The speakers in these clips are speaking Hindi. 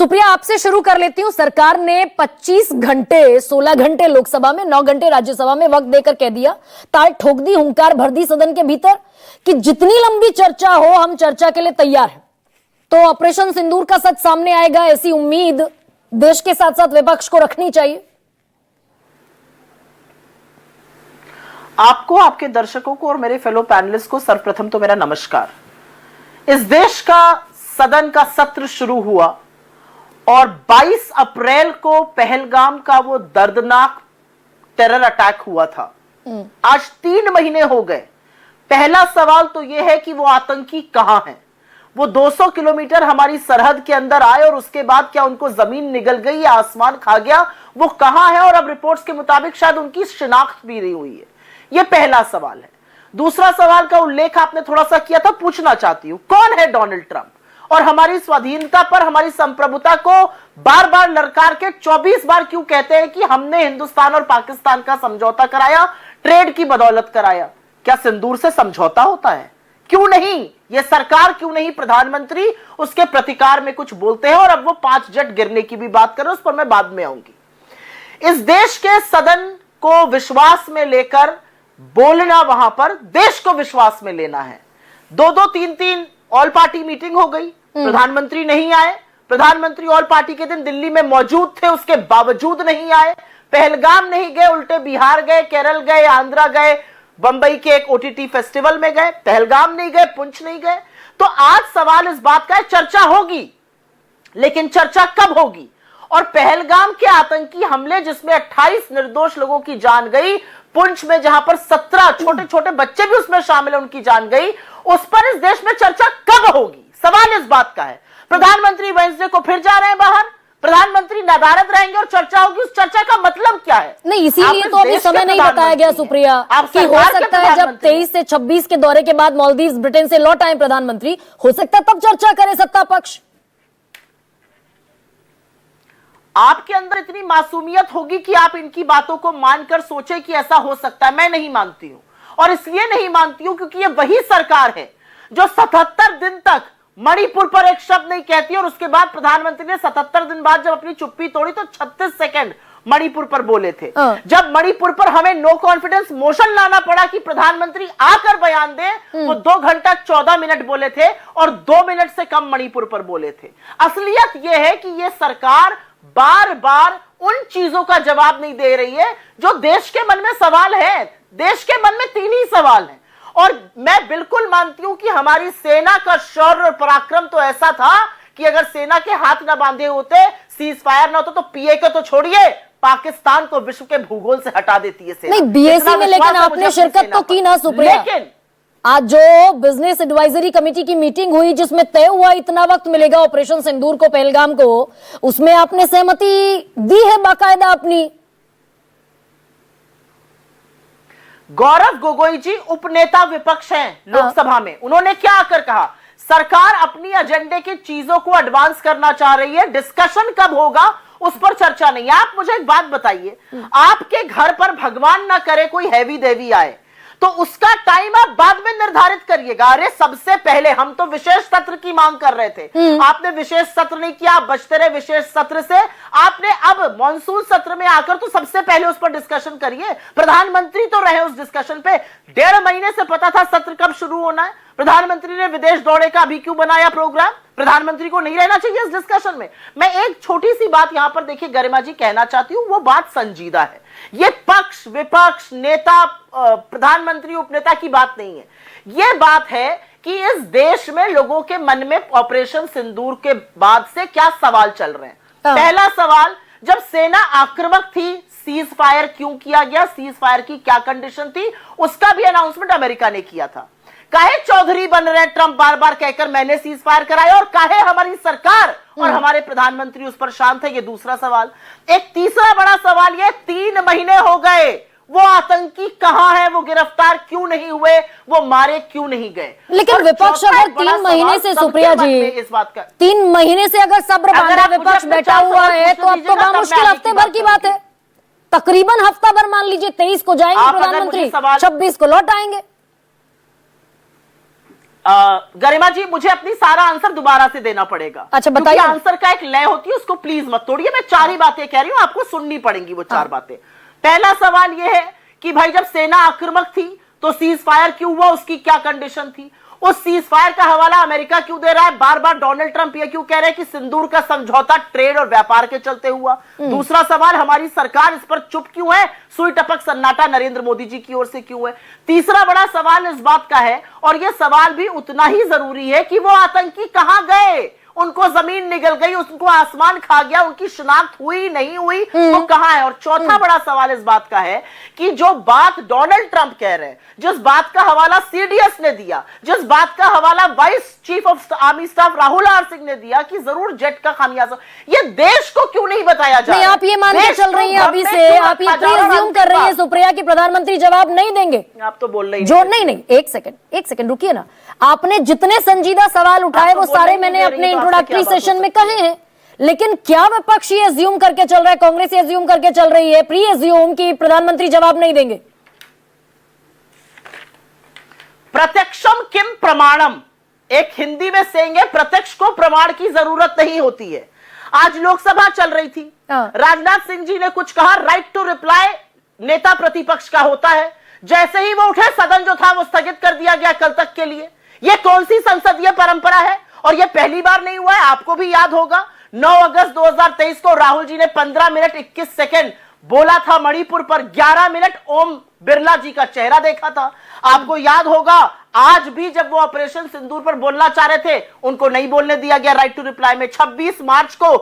सुप्रिया, आपसे शुरू कर लेती हूं। सरकार ने 25 घंटे 16 घंटे लोकसभा में, 9 घंटे राज्यसभा में वक्त देकर कह दिया, ताल ठोक दी, हुंकार भर दी सदन के भीतर कि जितनी लंबी चर्चा हो हम चर्चा के लिए तैयार हैं। तो ऑपरेशन सिंदूर का सच सामने आएगा, ऐसी उम्मीद देश के साथ साथ विपक्ष को रखनी चाहिए। आपको, आपके दर्शकों को और मेरे फेलो पैनलिस्ट को सर्वप्रथम तो मेरा नमस्कार। इस देश का सदन का सत्र शुरू हुआ और 22 अप्रैल को पहलगाम का वो दर्दनाक टेरर अटैक हुआ था। आज 3 महीने हो गए। पहला सवाल तो यह है कि वो आतंकी कहां हैं? वो 200 किलोमीटर हमारी सरहद के अंदर आए और उसके बाद क्या उनको जमीन निगल गई या आसमान खा गया? वो कहां है? और अब रिपोर्ट्स के मुताबिक शायद उनकी शिनाख्त भी नहीं हुई है। ये पहला सवाल है। दूसरा सवाल का उल्लेख आपने थोड़ा सा किया था, पूछना चाहती हूं, कौन है डोनाल्ड ट्रंप? और हमारी स्वाधीनता पर, हमारी संप्रभुता को बार बार ललकार के 24 बार क्यों कहते हैं कि हमने हिंदुस्तान और पाकिस्तान का समझौता कराया, ट्रेड की बदौलत कराया? क्या सिंदूर से समझौता होता है? क्यों नहीं? यह सरकार क्यों नहीं? प्रधानमंत्री उसके प्रतिकार में कुछ बोलते हैं और अब वो 5 जेट गिरने की भी बात कर रहे हैं, उस पर मैं बाद में आऊंगी। इस देश के सदन को विश्वास में लेकर बोलना, वहां पर देश को विश्वास में लेना है। 2-2, 3-3 ऑल पार्टी मीटिंग हो गई, प्रधानमंत्री नहीं आए। प्रधानमंत्री ऑल पार्टी के दिन दिल्ली में मौजूद थे, उसके बावजूद नहीं आए। पहलगाम नहीं गए, उल्टे बिहार गए, केरल गए, आंध्रा गए, बंबई के एक ओटीटी फेस्टिवल में गए। पहलगाम नहीं गए, पुंछ नहीं गए। तो आज सवाल इस बात का है, चर्चा होगी, लेकिन चर्चा कब होगी? और पहलगाम के आतंकी हमले जिसमें 28 निर्दोष लोगों की जान गई, पुंछ में जहां पर 17 छोटे छोटे बच्चे भी उसमें शामिल है, उनकी जान गई, उस पर इस देश में चर्चा कब होगी? सवाल इस बात का है। प्रधानमंत्री वेडनेसडे को फिर जा रहे हैं बाहर, प्रधानमंत्री नदारद रहेंगे और चर्चा होगी। उस चर्चा का मतलब क्या है? नहीं, इसीलिए तो अभी समय नहीं बताया गया सुप्रिया, कि हो सकता है जब 23 से 26 के दौरे के बाद मालदीव, ब्रिटेन से लौट आए प्रधानमंत्री, हो सकता है तब चर्चा करे सत्ता पक्ष। आपके अंदर इतनी मासूमियत होगी कि आप इनकी बातों को मानकर सोचे कि ऐसा हो सकता है। मैं नहीं मानती हूं, और इसलिए नहीं मानती हूं क्योंकि ये वही सरकार है जो 77 दिन तक मणिपुर पर एक शब्द नहीं कहती, और उसके बाद प्रधानमंत्री ने 77 दिन बाद जब अपनी चुप्पी तोड़ी तो 36 सेकंड मणिपुर पर बोले थे। जब मणिपुर पर हमें नो कॉन्फिडेंस मोशन लाना पड़ा कि प्रधानमंत्री आकर बयान दे, वो 2 घंटा 14 मिनट बोले थे और 2 मिनट से कम मणिपुर पर बोले थे। असलियत यह है कि यह सरकार बार बार उन चीजों का जवाब नहीं दे रही है जो देश के मन में सवाल है। देश के मन में 3 ही सवाल हैं, और मैं बिल्कुल मानती हूं कि हमारी सेना का शौर्य और पराक्रम तो ऐसा था कि अगर सेना के हाथ ना बांधे होते, सीज फायर ना होता, तो पीए को तो छोड़िए, पाकिस्तान को विश्व के भूगोल से हटा देती है सेना। नहीं, बीएससी में लेकिन आपने शिरकत तो की ना सुप्रिया। लेकिन आज जो बिजनेस एडवाइजरी कमेटी की मीटिंग हुई जिसमें तय हुआ इतना वक्त मिलेगा ऑपरेशन सिंदूर को, पहलगाम को, उसमें आपने सहमति दी है बाकायदा अपनी। गौरव गोगोई जी उपनेता विपक्ष हैं लोकसभा में, उन्होंने क्या आकर कहा? सरकार अपनी एजेंडे की चीजों को एडवांस करना चाह रही है, डिस्कशन कब होगा उस पर चर्चा नहीं है। आप मुझे एक बात बताइए, आपके घर पर भगवान ना करे कोई हैवी देवी आए तो उसका टाइम आप बाद में निर्धारित करिएगा। अरे सबसे पहले हम तो विशेष सत्र की मांग कर रहे थे, आपने विशेष सत्र नहीं किया, आप बचते रहे विशेष सत्र से। आपने अब मॉनसून सत्र में आकर तो सबसे पहले उस पर डिस्कशन करिए। प्रधानमंत्री तो रहे उस डिस्कशन पे, 1.5 महीने से पता था सत्र कब शुरू होना है। प्रधानमंत्री ने विदेश दौरे का अभी क्यों बनाया प्रोग्राम? प्रधानमंत्री को नहीं रहना चाहिए इस डिस्कशन में। मैं एक छोटी सी बात यहां पर देखिए गरिमा जी कहना चाहती हूं, वो बात संजीदा है। ये पक्ष विपक्ष, नेता प्रधानमंत्री उपनेता की बात नहीं है। ये बात है कि इस देश में लोगों के मन में ऑपरेशन सिंदूर के बाद से क्या सवाल चल रहे हैं। पहला सवाल, जब सेना आक्रामक थी, सीज फायर क्यों किया गया? सीज फायर की क्या कंडीशन थी? उसका भी अनाउंसमेंट अमेरिका ने किया था। काहे चौधरी बन रहे हैं ट्रंप बार बार कहकर मैंने सीज फायर कराया, और काहे हमारी सरकार और हमारे प्रधानमंत्री उस पर शांत है? ये दूसरा सवाल। एक तीसरा बड़ा सवाल, ये 3 महीने हो गए, वो आतंकी कहां है? वो गिरफ्तार क्यों नहीं हुए? वो मारे क्यों नहीं गए? लेकिन विपक्ष अगर 3 महीने से, सुप्रिया जी, इस बात का 3 महीने से अगर सब्र बांधे विपक्ष बैठा हुआ है तो अब तो बामुश्किल हफ्ते भर की बात है। तकरीबन हफ्ता भर मान लीजिए, 23 को जाएंगे प्रधानमंत्री, 26 को लौट आएंगे। गरिमा जी, मुझे अपनी सारा आंसर दोबारा से देना पड़ेगा। अच्छा, बताइए। क्योंकि आंसर का एक लय होती है, उसको प्लीज मत तोड़िए। मैं 4 ही बातें कह रही हूं, आपको सुननी पड़ेंगी वो 4 बातें। पहला सवाल यह है कि भाई जब सेना आक्रामक थी तो सीज फायर क्यों हुआ, उसकी क्या कंडीशन थी? उस सीज फायर का हवाला अमेरिका क्यों दे रहा है? बार बार डोनाल्ड ट्रंप ये क्यों कह रहे हैं कि सिंदूर का समझौता ट्रेड और व्यापार के चलते हुआ? दूसरा सवाल, हमारी सरकार इस पर चुप क्यों है? सुई टपक सन्नाटा नरेंद्र मोदी जी की ओर से क्यों है? तीसरा बड़ा सवाल इस बात का है, और यह सवाल भी उतना ही जरूरी है, कि वो आतंकी कहां गए? उनको जमीन निगल गई, उनको आसमान खा गया, उनकी शिनाख्त हुई नहीं हुई, वो कहां है? और चौथा बड़ा सवाल इस बात का है कि जो बात डोनाल्ड ट्रंप कह रहे हैं, जिस बात का हवाला सीडीएस ने दिया, जिस बात का हवाला vice chief of army staff Rahul R Singh ने दिया कि जरूर जेट का खामियाजा, ये देश को क्यों नहीं बताया जा रहा? आप ये मान के चल रही हैं अभी से, आप ये प्रीज्यूम कर रही हैं सुप्रिया की प्रधानमंत्री जवाब नहीं देंगे? आप तो बोल रही जो नहीं, एक सेकंड रुकिए ना। आपने जितने संजीदा सवाल उठाए वो सारे मैंने अपने इंट्रोडक्टरी सेशन में कहे हैं, लेकिन क्या विपक्ष ये अज्यूम करके चल रहा है, कांग्रेस ये अज्यूम करके चल रही है, प्री अज्यूम कि प्रधानमंत्री जवाब नहीं देंगे? प्रत्यक्षम किम प्रमाणम, एक हिंदी में सेइंग है, प्रत्यक्ष को प्रमाण की जरूरत नहीं होती है। आज लोकसभा चल रही थी, राजनाथ सिंह जी ने कुछ कहा, राइट टू रिप्लाई नेता प्रतिपक्ष का होता है। जैसे ही वो उठे, सदन जो था वो स्थगित कर दिया गया कल तक के लिए। ये कौन सी संसदीय परंपरा है? और ये पहली बार नहीं हुआ है, आपको भी याद होगा 9 अगस्त 2023 को राहुल जी ने 15 मिनट 21 सेकेंड बोला था मणिपुर पर, 11 मिनट ओम बिरला जी का चेहरा देखा था। आपको याद होगा आज भी जब वो ऑपरेशन सिंदूर पर बोलना चाह रहे थे, उनको नहीं बोलने दिया गया राइट टू रिप्लाई में। 26 मार्च को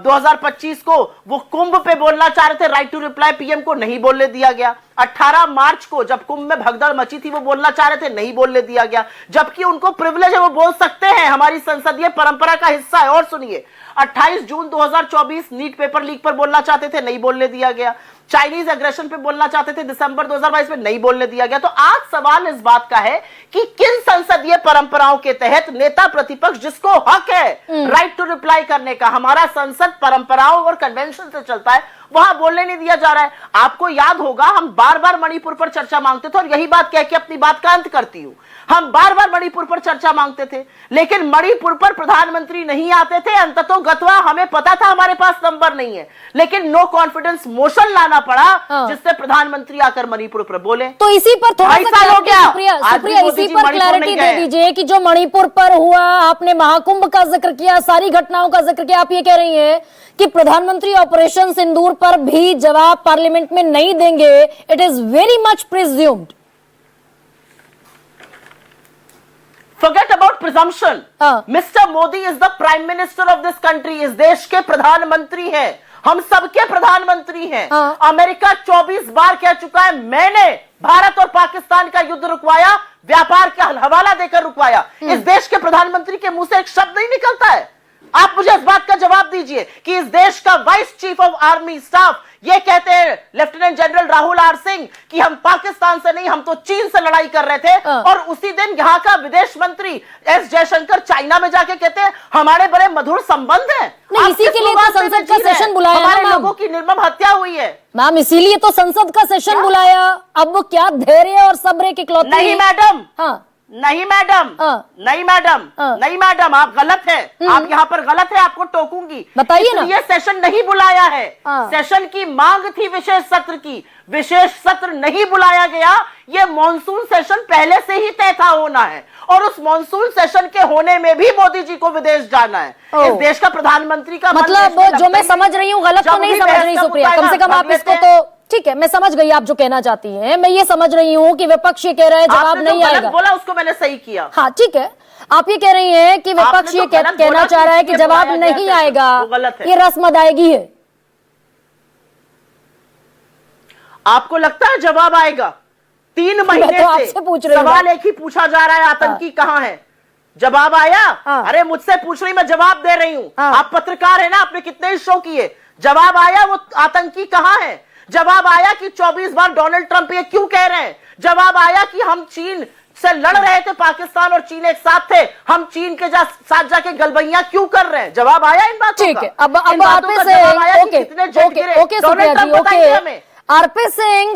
2025 को वो कुंभ पे बोलना चाह रहे थे, राइट टू रिप्लाई पीएम को नहीं बोलने दिया गया। 18 मार्च को जब कुंभ में भगदड़ मची थी, वो बोलना चाह रहे थे, नहीं बोलने दिया गया, जबकि उनको प्रिविलेज है, वो बोल सकते हैं, हमारी संसदीय परंपरा का हिस्सा है। और सुनिए, 28 जून 2024 नीट पेपर लीक पर बोलना चाहते थे, नहीं बोलने दिया गया। चाइनीज एग्रेशन पे बोलना चाहते थे दिसंबर 2022 में, नहीं बोलने दिया गया। तो आज सवाल इस बात का है कि किन संसदीय परंपराओं के तहत नेता प्रतिपक्ष, जिसको हक है राइट टू रिप्लाई करने का, हमारा संसद परंपराओं और कन्वेंशन से चलता है, वहां बोलने नहीं दिया जा रहा है। आपको याद होगा हम बार बार मणिपुर पर चर्चा मांगते थे, और यही बात कह के अपनी बात का अंत करती हूं। हम बार बार मणिपुर पर चर्चा मांगते थे, लेकिन मणिपुर पर प्रधानमंत्री नहीं आते थे। अंततः गत्वा हमें पता था हमारे पास नंबर नहीं है, लेकिन नो कॉन्फिडेंस मोशन लाना पड़ा, जिससे प्रधानमंत्री आकर मणिपुर पर बोले। तो इसी पर थोड़ा सा हो गया सुप्रिया, इसी पर क्लैरिटी दे दीजिए कि जो मणिपुर पर हुआ, आपने महाकुंभ का जिक्र किया, सारी घटनाओं का जिक्र किया, आप ये कह रही हैं कि प्रधानमंत्री ऑपरेशन सिंदूर पर भी जवाब पार्लियामेंट में नहीं देंगे। It is very much presumed. Forget about presumption. Mr. Modi is the Prime Minister of this country. इस देश के प्रधानमंत्री हैं, हम सबके प्रधानमंत्री हैं। अमेरिका 24 बार कह चुका है, मैंने भारत और पाकिस्तान का युद्ध रुकवाया, व्यापार का हवाला देकर रुकवाया। इस देश के प्रधानमंत्री के मुंह से एक शब्द नहीं निकलता है। आप मुझे इस बात का जवाब दीजिए कि इस देश का vice chief of army staff ये कहते हैं, lieutenant general Rahul R Singh, कि हम पाकिस्तान से नहीं, हम तो चीन से लड़ाई कर रहे थे। और उसी दिन यहाँ का विदेश मंत्री एस जयशंकर चाइना में जाके कहते हैं हमारे बड़े मधुर संबंध हैं। इसी के लिए तो संसद का सेशन बुलाया, हमारे लोगों की निर्मम हत्या हुई है मैम, इसीलिए तो संसद का सेशन बुलाया। अब वो क्या धैर्य और सब्र की इकलौती? नहीं मैडम, नहीं मैडम, नहीं मैडम, नहीं मैडम, आप गलत है, आप यहाँ पर गलत है, आपको टोकूंगी। बताइए ना। ये सेशन नहीं बुलाया है, सेशन की मांग थी विशेष सत्र की, विशेष सत्र नहीं बुलाया गया। ये मॉनसून सेशन पहले से ही तय था होना है, और उस मॉनसून सेशन के होने में भी मोदी जी को विदेश जाना है। इस देश का प्रधानमंत्री का मतलब जो मैं समझ रही हूँ गलत तो नहीं समझ रही सुप्रिया, कम से कम आप इसको तो ठीक है, मैं समझ गई आप जो कहना चाहती हैं। मैं ये समझ रही हूँ कि विपक्ष ये कह रहा है जवाब नहीं आएगा, बोला उसको मैंने सही किया। हाँ ठीक है, आप ये कह रही हैं कि विपक्ष ये कहना चाह रहा है कि जवाब नहीं आएगा, ये रस्म अदायगी है। आपको लगता है जवाब आएगा? 3 महीने से सवाल एक ही पूछा जा रहा है, आतंकी कहां है? जवाब आया? अरे मुझसे पूछ रही, मैं जवाब दे रही हूं। आप पत्रकार है ना, आपने कितने ही शो किए। जवाब आया, वो आतंकी कहां है? जवाब आया कि 24 बार डोनाल्ड ट्रंप ये क्यों कह रहे हैं? जवाब आया कि हम चीन से लड़ रहे थे, पाकिस्तान और चीन एक साथ थे, हम चीन के साथ जाके गलबैया क्यों कर रहे हैं? जवाब आया इन बातों का? ठीक है, अब आप से ओके सुप्रिया जी, ओके आरपी सिंह